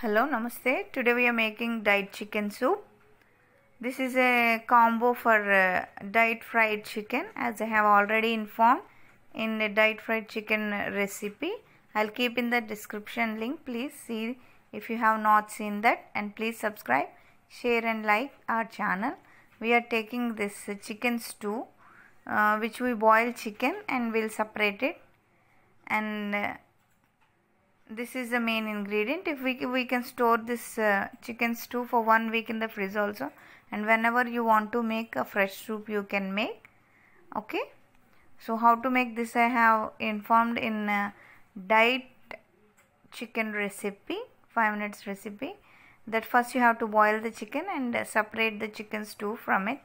Hello, namaste. Today we are making diet chicken soup. This is a combo for diet fried chicken, as I have already informed in the diet fried chicken recipe. I'll keep in the description link. Please see if you have not seen that, and please subscribe, share and like our channel. We are taking this chicken stew, which we boil chicken and we'll separate it, and this is the main ingredient. If we can store this chicken stew for 1 week in the fridge also, and whenever you want to make a fresh soup you can make. Okay, so how to make this I have informed in diet chicken recipe, 5 minutes recipe. That first you have to boil the chicken and separate the chicken stew from it.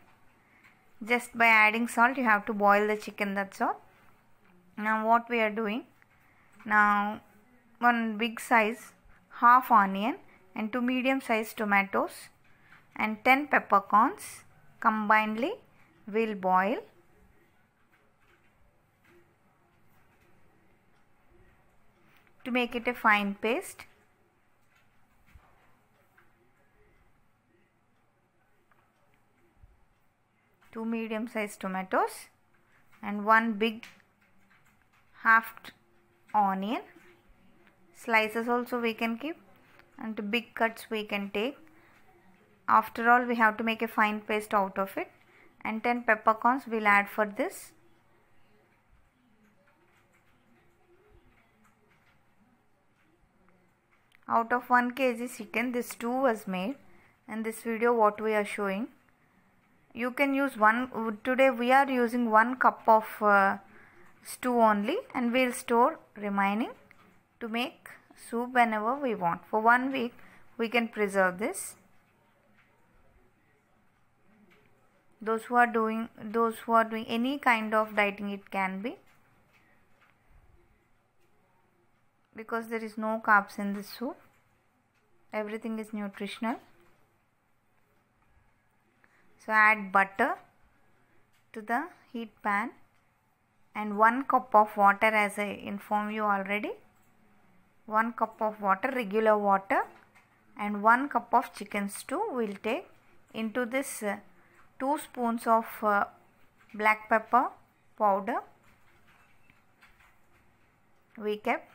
Just by adding salt you have to boil the chicken, that's all. Now what we are doing now, 1 big size half onion and 2 medium size tomatoes and 10 peppercorns combinedly will boil. To make it a fine paste, two medium size tomatoes and 1 big half onion. Slices also we can keep, and big cuts we can take. After all, we have to make a fine paste out of it, and 10 peppercorns we'll add for this. Out of 1 kg chicken this stew was made, and this video what we are showing. You can use today we are using 1 cup of stew only, and we'll store remaining to make soup whenever we want. For 1 week we can preserve this. Those who are doing any kind of dieting, it can be, because there is no carbs in this soup. Everything is nutritional. So add butter to the heat pan and 1 cup of water, as I informed you already. 1 cup of water, regular water, and 1 cup of chicken stew will take. Into this 2 spoons of black pepper powder we kept.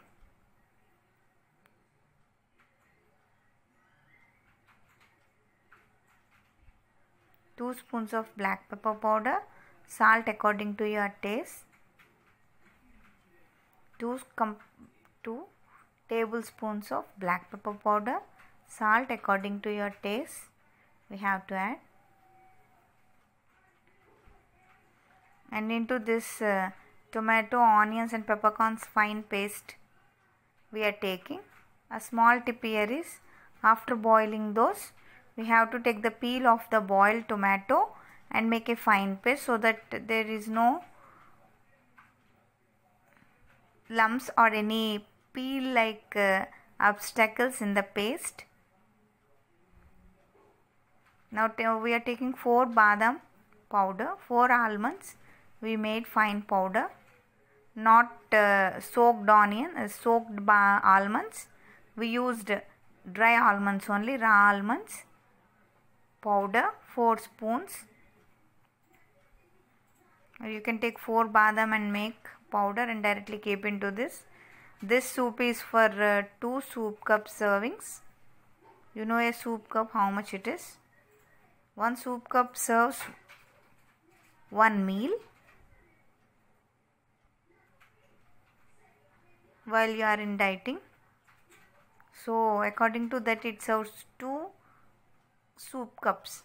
Two spoons of black pepper powder, salt according to your taste, 2 tablespoons of black pepper powder, salt according to your taste we have to add. And into this tomato, onions and peppercorns fine paste we are taking. A small tip here is, after boiling those, we have to take the peel of the boiled tomato and make a fine paste, so that there is no lumps or any peel like obstacles in the paste. Now we are taking 4 badam powder, 4 almonds we made fine powder, not soaked almonds. We used dry almonds only, raw almonds powder, 4 spoons. Or you can take 4 badam and make powder and directly keep into this. This soup is for 2 soup cup servings. You know a soup cup how much it is. 1 soup cup serves 1 meal while you are in dieting. So according to that it serves 2 soup cups.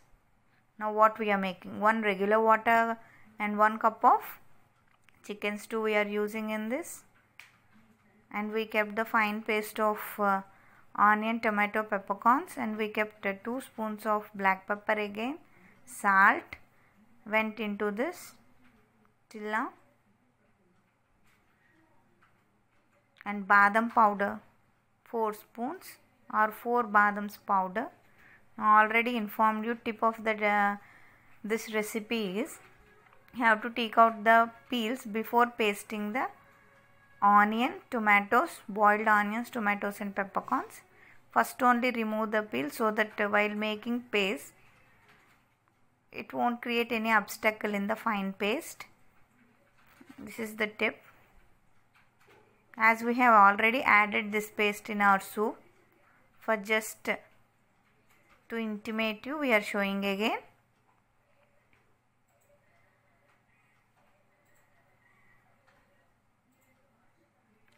Now what we are making, 1 regular water and 1 cup of chicken stew we are using in this. And we kept the fine paste of onion, tomato, peppercorns, and we kept 2 spoons of black pepper again. Salt went into this till now, and badam powder 4 spoons or 4 badams powder. I already informed you, tip of the this recipe is, you have to take out the peels before pasting the onion, tomatoes, boiled onions, tomatoes and peppercorns. First only remove the peel so that while making paste it won't create any obstacle in the fine paste. This is the tip. As we have already added this paste in our soup, for just to intimate you, we are showing again.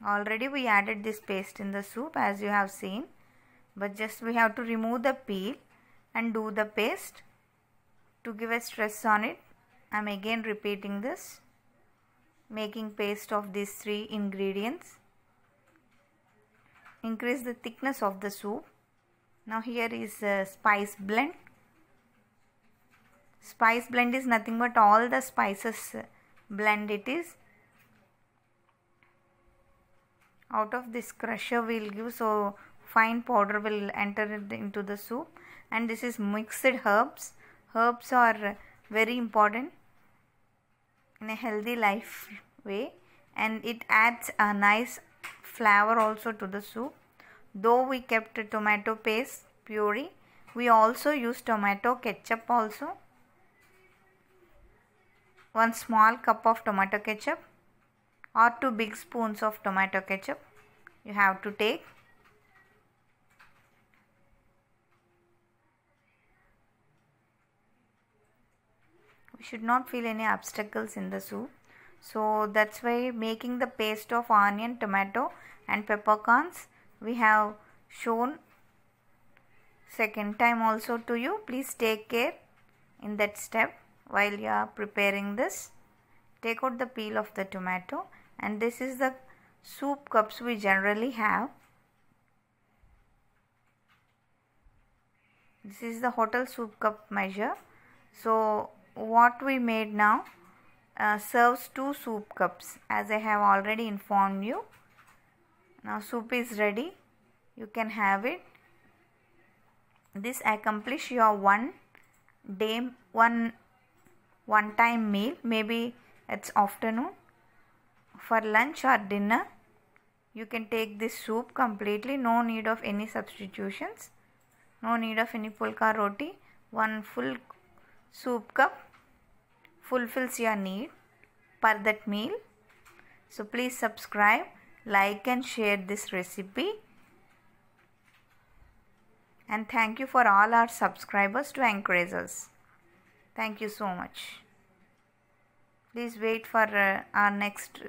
Already we added this paste in the soup, as you have seen, but just we have to remove the peel and do the paste. To give a stress on it, I am again repeating this, making paste of these 3 ingredients. Increase the thickness of the soup. Now here is a spice blend. Spice blend is nothing but all the spices blend it is. Out of this crusher we will give, so fine powder will enter into the soup. And this is mixed herbs. Herbs are very important in a healthy life way, and it adds a nice flavor also to the soup. Though we kept a tomato paste puree, we also use tomato ketchup also. 1 small cup of tomato ketchup or 2 big spoons of tomato ketchup you have to take. We should not feel any obstacles in the soup. So that's why making the paste of onion, tomato and peppercorns we have shown second time also to you. Please take care in that step while you are preparing this. Take out the peel of the tomato, and this is the soup cups we generally have. This is the hotel soup cup measure. So what we made now serves 2 soup cups, as I have already informed you. Now soup is ready. You can have it. This accomplish your one time meal. Maybe it's afternoon. For lunch or dinner, you can take this soup completely. No need of any substitutions. No need of any pulka roti. 1 full soup cup fulfills your need per that meal. So please subscribe, like and share this recipe. And thank you for all our subscribers to encourage us. Thank you so much. Please wait for our next